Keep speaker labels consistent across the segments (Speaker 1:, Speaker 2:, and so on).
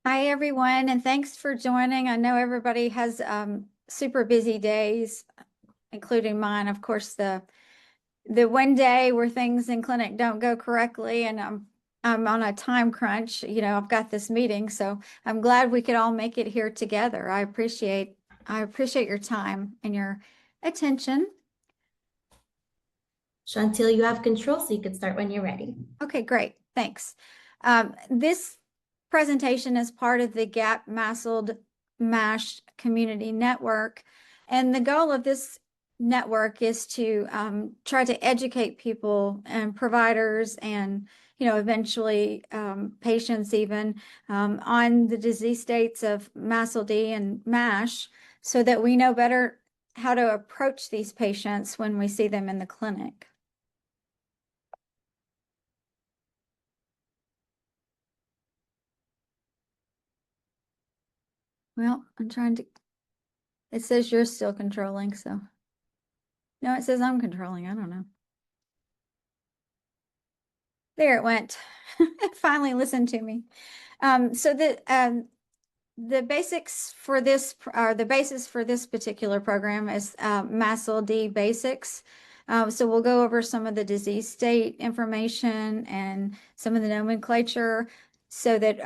Speaker 1: Hi, everyone, and thanks for joining. I know everybody has super busy days, including mine. Of course, the one day where things in clinic don't go correctly, and I'm on a time crunch. I've got this meeting, so I'm glad we could all make it here together. I appreciate your time and your attention.
Speaker 2: Chantil, you have control, so you can start when you're ready.
Speaker 1: Okay, great. Thanks. This presentation is part of the GAP MASLD MASH community network. And the goal of this network is to try to educate people and providers and eventually patients even on the disease states of MASLD and MASH so that we know better how to approach these patients when we see them in the clinic. Well, it says you're still controlling, so. No, it says I'm controlling. I don't know. There it went. It finally listened to me. So the basics for this, or the basis for this particular program is MASLD basics. So we'll go over some of the disease state information and some of the nomenclature so that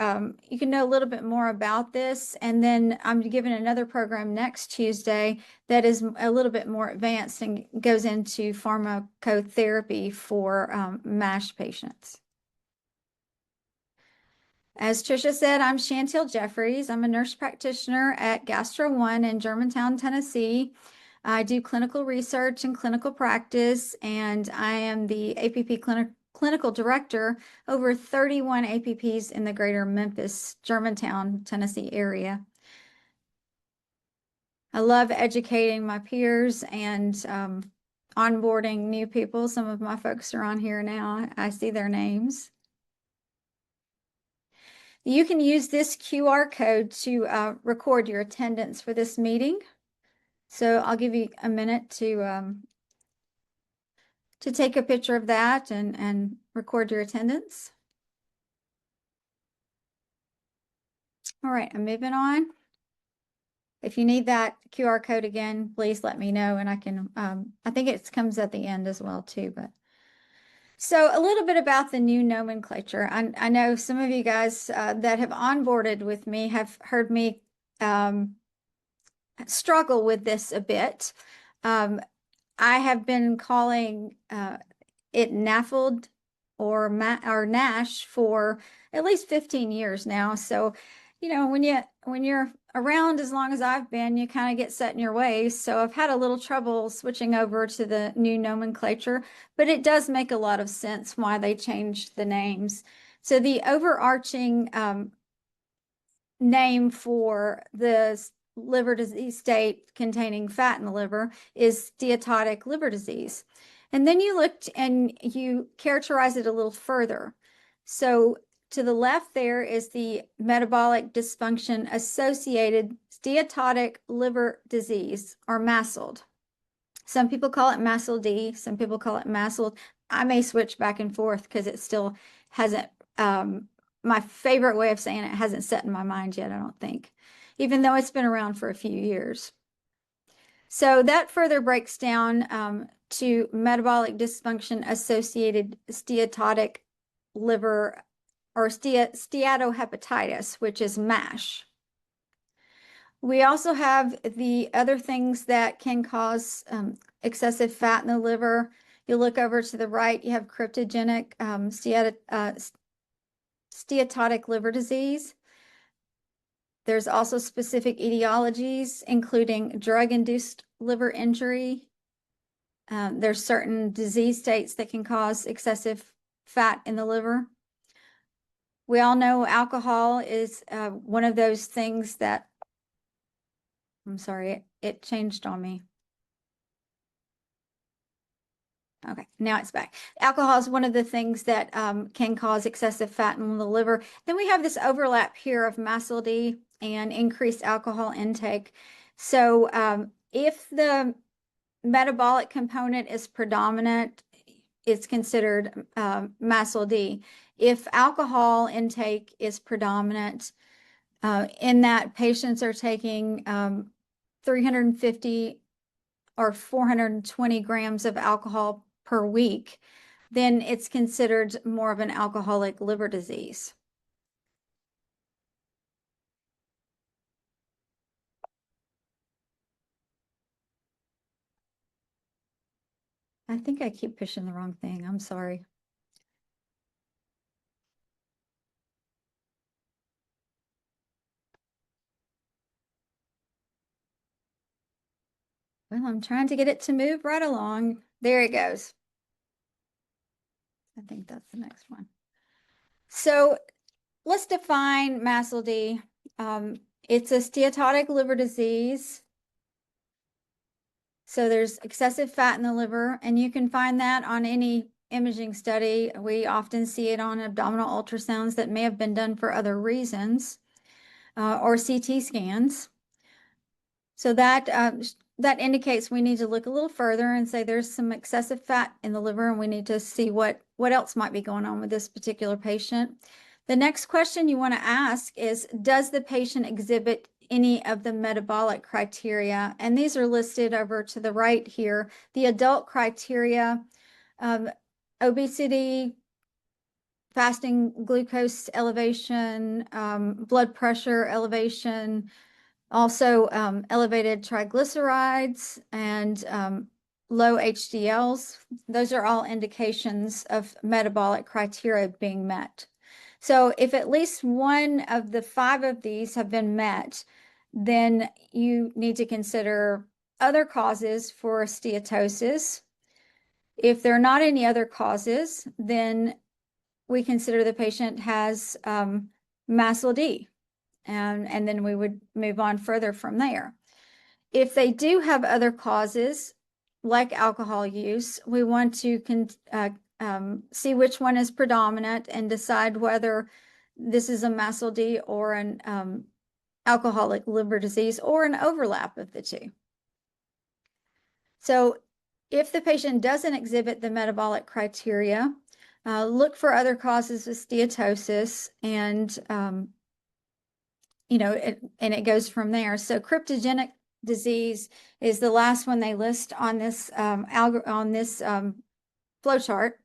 Speaker 1: you can know a little bit more about this. And then I'm giving another program next Tuesday that is a little bit more advanced and goes into pharmacotherapy for MASH patients. As Tricia said, I'm Chantil Jeffries. I'm a nurse practitioner at Gastro One in Germantown, Tennessee. I do clinical research and clinical practice, and I am the APP clinical director over 31 APPs in the greater Memphis, Germantown, Tennessee area. I love educating my peers and onboarding new people. Some of my folks are on here now. I see their names. You can use this QR code to record your attendance for this meeting. So I'll give you a minute to take a picture of that and record your attendance. All right, I'm moving on. If you need that QR code again, please let me know, and I can, I think it comes at the end as well too, but. So a little bit about the new nomenclature. I know some of you guys that have onboarded with me have heard me struggle with this a bit. I have been calling it NAFLD or NASH for at least 15 years now. So, when you're around as long as I've been, you kind of get set in your ways. So I've had a little trouble switching over to the new nomenclature, but it does make a lot of sense why they changed the names. So the overarching name for the liver disease state containing fat in the liver is steatotic liver disease. And then you looked and you characterize it a little further. So to the left there is the metabolic dysfunction associated steatotic liver disease, or MASLD. Some people call it MASLD, some people call it MASLD. I may switch back and forth because it still hasn't, my favorite way of saying it hasn't set in my mind yet, I don't think, even though it's been around for a few years. So that further breaks down to metabolic dysfunction associated steatotic liver or steatohepatitis, which is MASH. We also have the other things that can cause excessive fat in the liver. You look over to the right, you have cryptogenic steatotic liver disease. There's also specific etiologies, including drug-induced liver injury. There's certain disease states that can cause excessive fat in the liver. We all know alcohol is one of those things that, I'm sorry, it changed on me. Okay, now it's back. Alcohol is one of the things that can cause excessive fat in the liver. Then we have this overlap here of MASLD and increased alcohol intake. So if the metabolic component is predominant, it's considered MASLD. If alcohol intake is predominant, in that patients are taking 350 or 420 grams of alcohol per week, then it's considered more of an alcoholic liver disease. I think I keep pushing the wrong thing. I'm sorry. Well, I'm trying to get it to move right along. There it goes. I think that's the next one. So let's define MASLD. It's a steatotic liver disease. So there's excessive fat in the liver, and you can find that on any imaging study. We often see it on abdominal ultrasounds that may have been done for other reasons, or CT scans. So that indicates we need to look a little further and say there's some excessive fat in the liver, and we need to see what else might be going on with this particular patient. The next question you want to ask is, does the patient exhibit any of the metabolic criteria? And these are listed over to the right here. The adult criteria, obesity, fasting glucose elevation, blood pressure elevation, also elevated triglycerides and low HDLs. Those are all indications of metabolic criteria being met. So if at least one of the 5 of these have been met, then you need to consider other causes for steatosis. If there are not any other causes, then we consider the patient has MASLD, and then we would move on further from there. If they do have other causes, like alcohol use, we want to see which one is predominant and decide whether this is a MASLD or an alcoholic liver disease or an overlap of the two. So if the patient doesn't exhibit the metabolic criteria, look for other causes of steatosis, and it goes from there. So cryptogenic disease is the last one they list on this flow chart,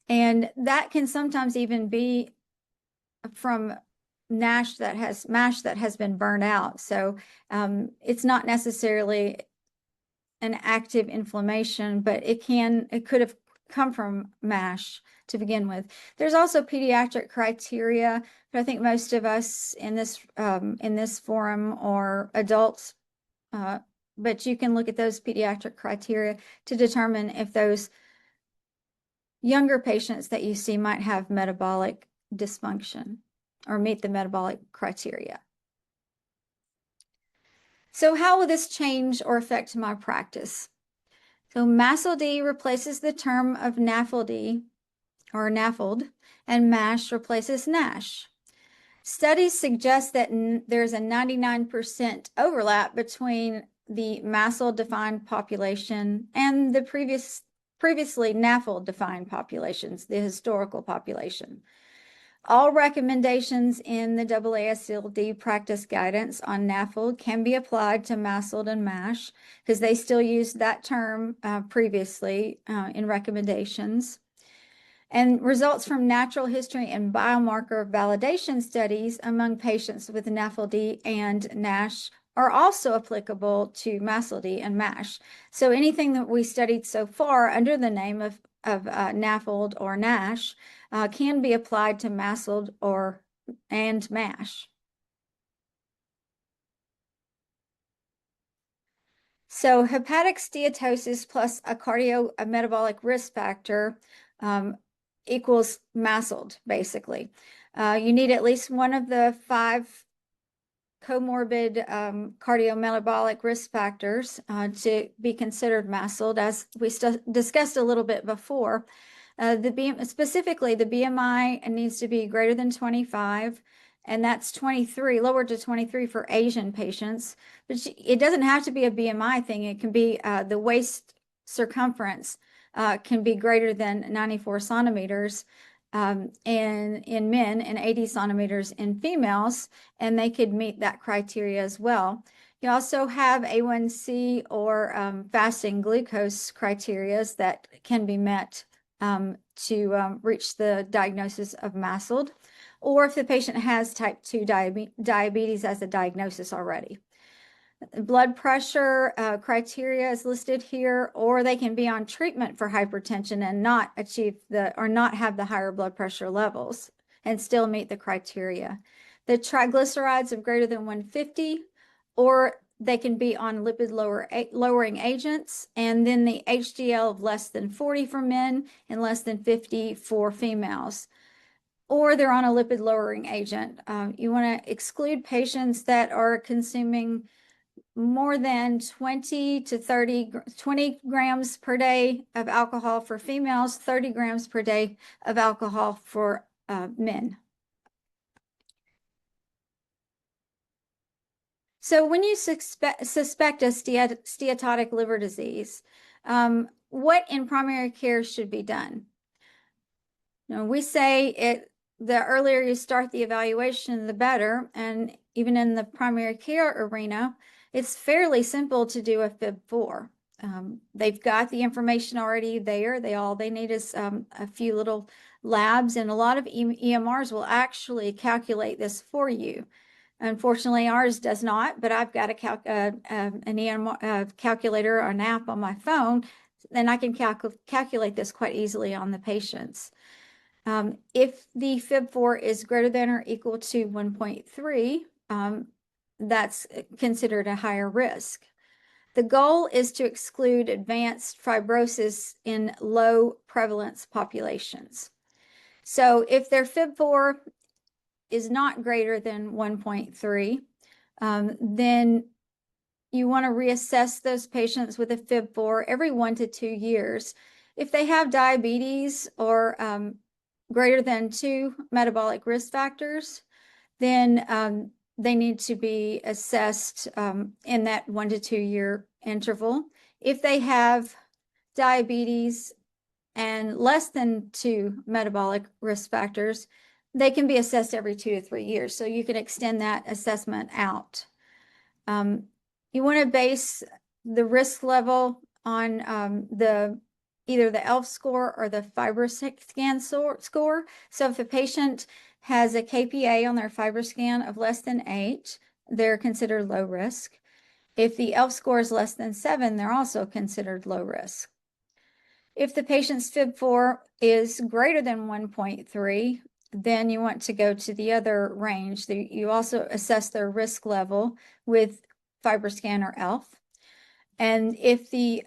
Speaker 1: and that can sometimes even be from MASH that has been burned out. So it's not necessarily an active inflammation, but it could have come from MASH to begin with. There's also pediatric criteria, but I think most of us in this forum are adults, but you can look at those pediatric criteria to determine if those younger patients that you see might have metabolic dysfunction or meet the metabolic criteria. So how will this change or affect my practice? So MASLD replaces the term of NAFLD or NAFLD, and MASH replaces NASH. Studies suggest that there's a 99% overlap between the MASLD-defined population and the previously NAFLD-defined populations, the historical population. All recommendations in the AASLD practice guidance on NAFLD can be applied to MASLD and MASH because they still used that term previously in recommendations. And results from natural history and biomarker validation studies among patients with NAFLD and NASH are also applicable to MASLD and MASH. So anything that we studied so far under the name of NAFLD or NASH can be applied to MASLD and MASH. So hepatic steatosis plus a cardiometabolic risk factor equals MASLD, basically. You need at least one of the 5 comorbid cardiometabolic risk factors to be considered MASLD, as we discussed a little bit before. Specifically, the BMI needs to be greater than 25, and that's 23, lowered to 23 for Asian patients. But it doesn't have to be a BMI thing. It can be the waist circumference can be greater than 94 centimeters. in men and 80 centimeters in females, and they could meet that criteria as well. You also have A1C or fasting glucose criteria that can be met to reach the diagnosis of MASLD, or if the patient has type 2 diabetes as a diagnosis already. Blood pressure criteria is listed here, or they can be on treatment for hypertension and not achieve or not have the higher blood pressure levels and still meet the criteria. The triglycerides of greater than 150, or they can be on lipid lowering agents, and then the HDL of less than 40 for men and less than 50 for females, or they're on a lipid lowering agent. You want to exclude patients that are consuming more than 20 grams per day of alcohol for females, 30 grams per day of alcohol for men. So when you suspect a steatotic liver disease, what in primary care should be done? Now, we say the earlier you start the evaluation, the better. And even in the primary care arena, it's fairly simple to do a FIB-4. They've got the information already there. All they need is a few little labs, and a lot of EMRs will actually calculate this for you. Unfortunately, ours does not, but I've got an EMR calculator or an app on my phone, and I can calculate this quite easily on the patients. If the FIB-4 is greater than or equal to 1.3, that's considered a higher risk. The goal is to exclude advanced fibrosis in low prevalence populations. So if their FIB-4 is not greater than 1.3, then you want to reassess those patients with a FIB-4 every 1 to 2 years. If they have diabetes or greater than 2 metabolic risk factors, then they need to be assessed in that 1 to 2 year interval. If they have diabetes and less than 2 metabolic risk factors, they can be assessed every 2 to 3 years. So you can extend that assessment out. You want to base the risk level on either the ELF score or the FibroScan score. So if a patient has a KPA on their FibroScan of less than 8, they're considered low risk. If the ELF score is less than 7, they're also considered low risk. If the patient's FIB-4 is greater than 1.3, then you want to go to the other range. You also assess their risk level with FibroScan or ELF. And if you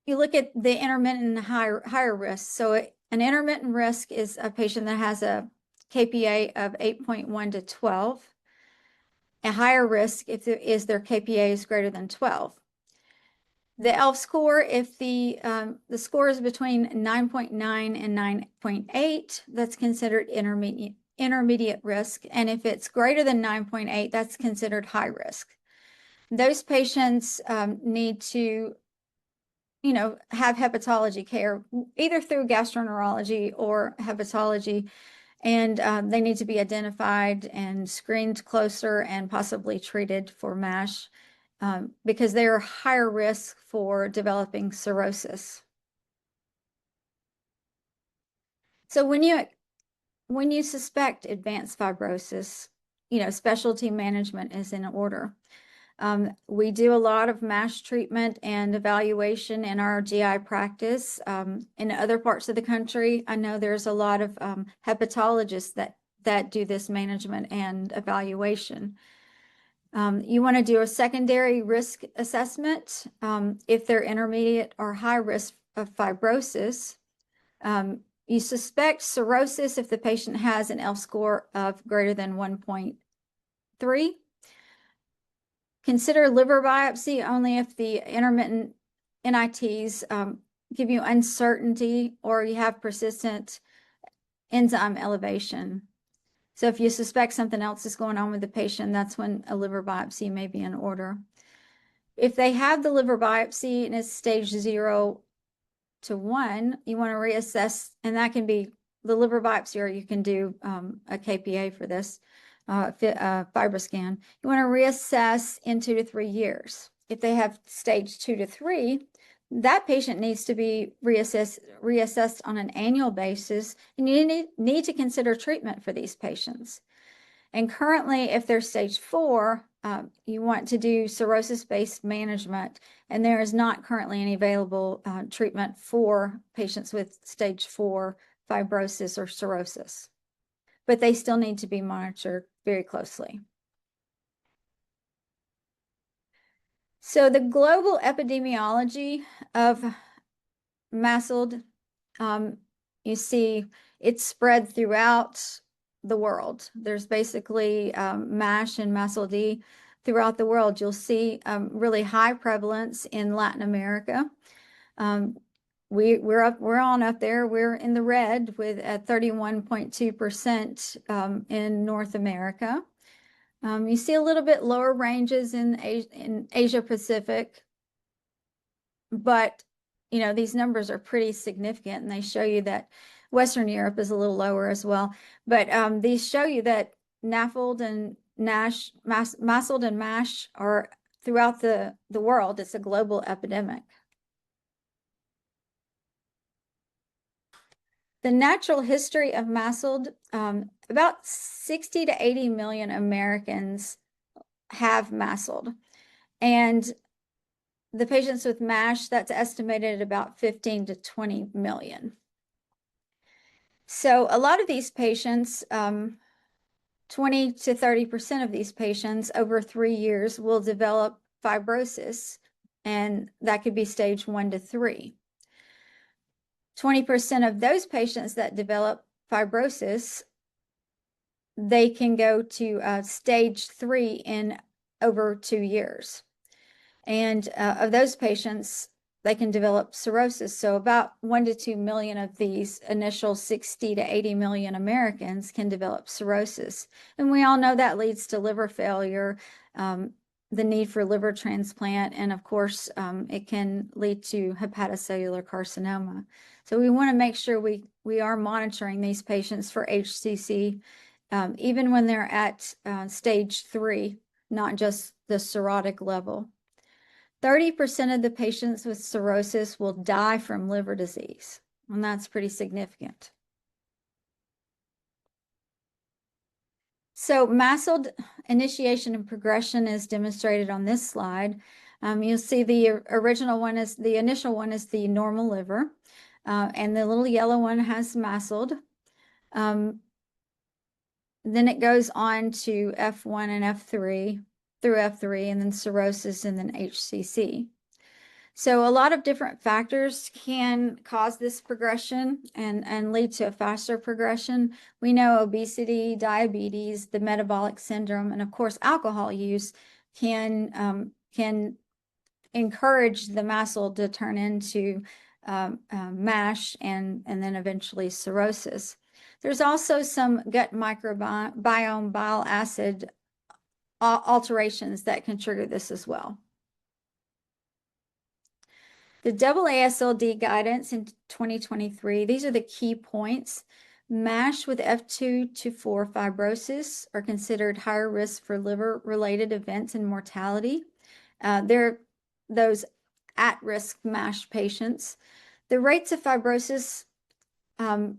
Speaker 1: look at the intermittent and higher risk. So an intermittent risk is a patient that has a KPA of 8.1 to 12. A higher risk is their KPA is greater than 12. The ELF score, if the score is between 9.9 and 9.8, that's considered intermediate risk. And if it's greater than 9.8, that's considered high risk. Those patients need to have hepatology care, either through gastroenterology or hepatology, and they need to be identified and screened closer and possibly treated for MASH because they are higher risk for developing cirrhosis. So when you suspect advanced fibrosis, specialty management is in order. We do a lot of MASH treatment and evaluation in our GI practice. In other parts of the country, I know there's a lot of hepatologists that do this management and evaluation. You want to do a secondary risk assessment if they're intermediate or high risk of fibrosis. You suspect cirrhosis if the patient has an ELF score of greater than 1.3. Consider liver biopsy only if the intermittent NITs give you uncertainty or you have persistent enzyme elevation. So if you suspect something else is going on with the patient, that's when a liver biopsy may be in order. If they have the liver biopsy and it's stage 0 to 1, you want to reassess, and that can be the liver biopsy, or you can do a KPA for this FibroScan. You want to reassess in 2 to 3 years. If they have stage 2 to 3, that patient needs to be reassessed on an annual basis, and you need to consider treatment for these patients. And currently, if they're stage 4, you want to do cirrhosis-based management, and there is not currently any available treatment for patients with stage 4 fibrosis or cirrhosis, but they still need to be monitored very closely. So the global epidemiology of MASLD, you see it's spread throughout the world. There's basically MASH and MASLD throughout the world. You'll see really high prevalence in Latin America. We're on up there. We're in the red with at 31.2% in North America. You see a little bit lower ranges in Asia Pacific, but you know, these numbers are pretty significant, and they show you that Western Europe is a little lower as well. But these show you that NAFLD and NASH, MASLD and MASH are throughout the world. It's a global epidemic. The natural history of MASLD, about 60 to 80 million Americans have MASLD. And the patients with MASH, that's estimated at about 15 to 20 million. So a lot of these patients, 20 to 30% of these patients over 3 years will develop fibrosis, and that could be stage 1 to 3. 20% of those patients that develop fibrosis, they can go to stage 3 in over 2 years. And of those patients, they can develop cirrhosis. So about 1 to 2 million of these initial 60 to 80 million Americans can develop cirrhosis. And we all know that leads to liver failure, the need for liver transplant, and of course, it can lead to hepatocellular carcinoma. So we want to make sure we are monitoring these patients for HCC, even when they're at stage 3, not just the cirrhotic level. 30% of the patients with cirrhosis will die from liver disease, and that's pretty significant. So MASLD initiation and progression is demonstrated on this slide. You'll see the initial one is the normal liver, and the little yellow one has MASLD. Then it goes on to F1 and F3 through F3, and then cirrhosis, and then HCC. So a lot of different factors can cause this progression and lead to a faster progression. We know obesity, diabetes, the metabolic syndrome, and of course alcohol use can encourage the MASLD to turn into MASH and then eventually cirrhosis. There's also some gut microbiome bile acid alterations that can trigger this as well. The AASLD guidance in 2023, these are the key points. MASH with F2 to 4 fibrosis are considered higher risk for liver-related events and mortality. They're those at-risk MASH patients. The rates of fibrosis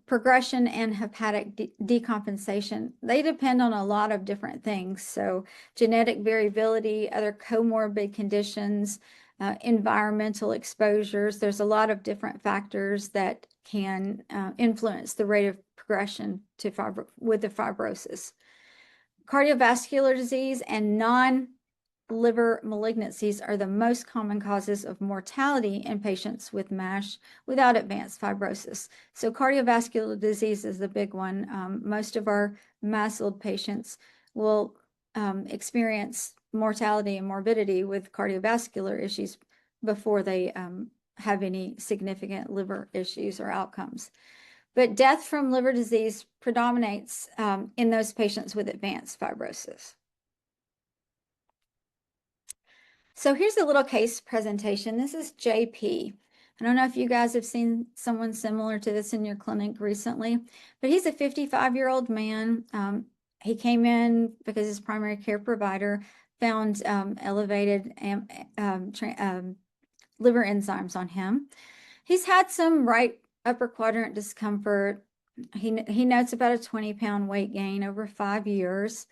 Speaker 1: progression and hepatic decompensation, they depend on a lot of different things. So genetic variability, other comorbid conditions, environmental exposures. There's a lot of different factors that can influence the rate of progression with the fibrosis. Cardiovascular disease and non-liver malignancies are the most common causes of mortality in patients with MASH without advanced fibrosis. So cardiovascular disease is the big one. Most of our MASLD patients will experience mortality and morbidity with cardiovascular issues before they have any significant liver issues or outcomes. But death from liver disease predominates in those patients with advanced fibrosis. So here's a little case presentation. This is JP. I don't know if you guys have seen someone similar to this in your clinic recently, but he's a 55-year-old man. He came in because his primary care provider found elevated liver enzymes on him. He's had some right upper quadrant discomfort. He notes about a 20-pound weight gain over 5 years.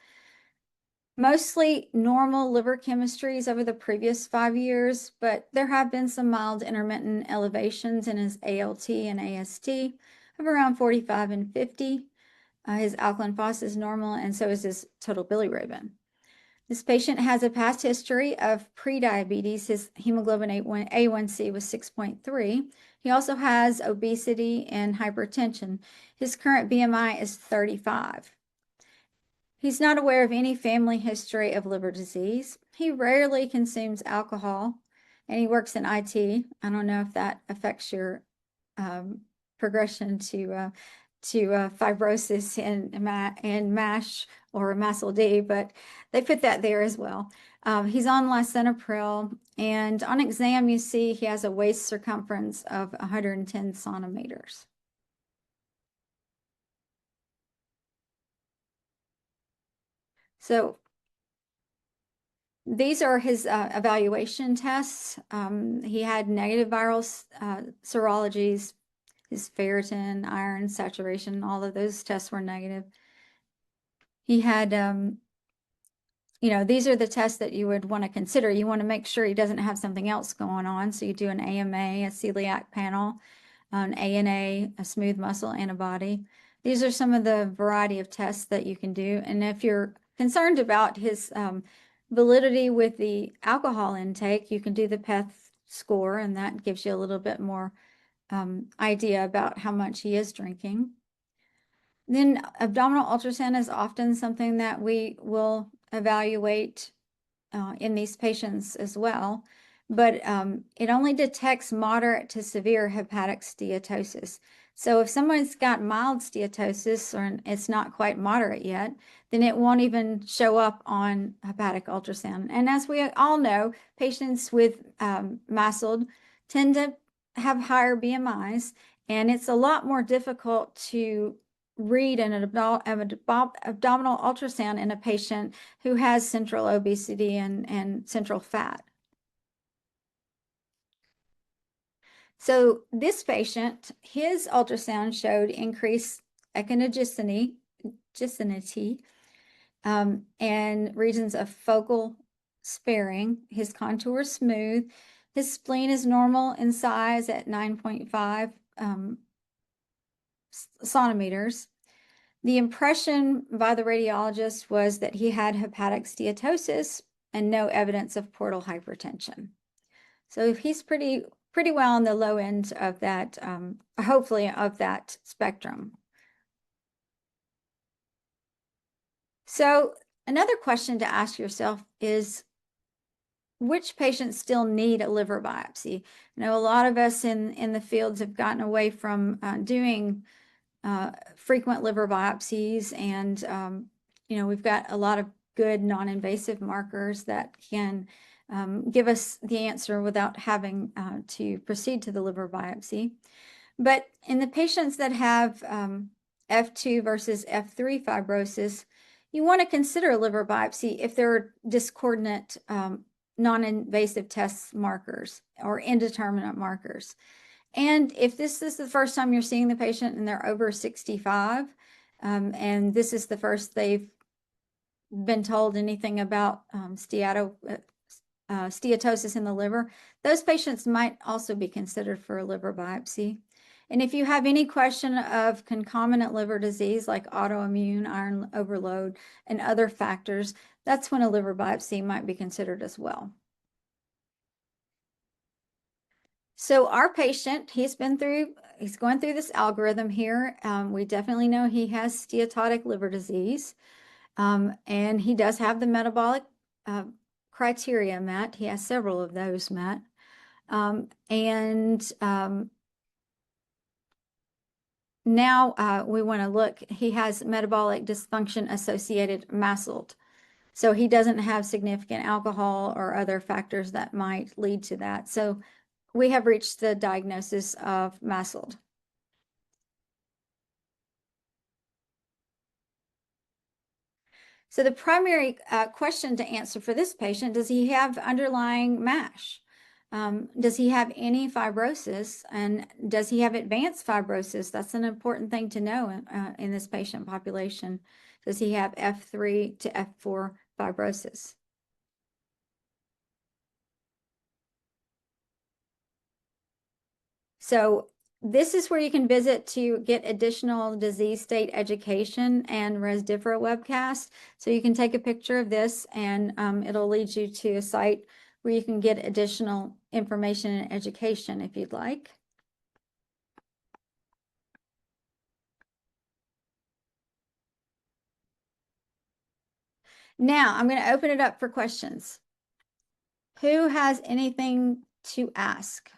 Speaker 1: Mostly normal liver chemistries over the previous 5 years, but there have been some mild intermittent elevations in his ALT and AST of around 45 and 50. His alkaline phosph is normal, and so is his total bilirubin. This patient has a past history of prediabetes. His hemoglobin A1C was 6.3. He also has obesity and hypertension. His current BMI is 35. He's not aware of any family history of liver disease. He rarely consumes alcohol, and he works in IT. I don't know if that affects your progression to fibrosis in MASH or MASLD, but they put that there as well. He's on lisinopril, and on exam, you see he has a waist circumference of 110 centimeters. So these are his evaluation tests. He had negative viral serologies. His ferritin, iron, saturation, all of those tests were negative. He had, these are the tests that you would want to consider. You want to make sure he doesn't have something else going on. So you do an AMA, a celiac panel, an ANA, a smooth muscle antibody. These are some of the variety of tests that you can do. And if you're concerned about his validity with the alcohol intake, you can do the PEth score, and that gives you a little bit more idea about how much he is drinking. Then abdominal ultrasound is often something that we will evaluate in these patients as well, but it only detects moderate to severe hepatic steatosis. So if someone's got mild steatosis or it's not quite moderate yet, then it won't even show up on hepatic ultrasound. And as we all know, patients with MASLD tend to have higher BMIs, and it's a lot more difficult to read an abdominal ultrasound in a patient who has central obesity and central fat. So this patient, his ultrasound showed increased echinogenicy and regions of focal sparing. His contour is smooth. His spleen is normal in size at 9.5 centimeters. The impression by the radiologist was that he had hepatic steatosis and no evidence of portal hypertension. So he's pretty well on the low end of that, hopefully of that spectrum. So another question to ask yourself is, which patients still need a liver biopsy? I know a lot of us in the fields have gotten away from doing frequent liver biopsies, and we've got a lot of good non-invasive markers that can give us the answer without having to proceed to the liver biopsy. But in the patients that have F2 versus F3 fibrosis, you want to consider a liver biopsy if there are discordant non-invasive test markers or indeterminate markers. And if this is the first time you're seeing the patient and they're over 65, and this is the first they've been told anything about steatosis in the liver, those patients might also be considered for a liver biopsy. And if you have any question of concomitant liver disease like autoimmune, iron overload, and other factors, that's when a liver biopsy might be considered as well. So our patient, he's going through this algorithm here. We definitely know he has steatotic liver disease, and he does have the metabolic criteria met. He has several of those met. Now we want to look, he has metabolic dysfunction associated MASLD. So he doesn't have significant alcohol or other factors that might lead to that. So we have reached the diagnosis of MASLD. So the primary question to answer for this patient, does he have underlying MASH? Does he have any fibrosis, and does he have advanced fibrosis? That's an important thing to know in this patient population. Does he have F3 to F4 fibrosis? So this is where you can visit to get additional disease state education and Resdifra webcast. So you can take a picture of this, and it'll lead you to a site where you can get additional information and education if you'd like. Now I'm going to open it up for questions. Who has anything to ask?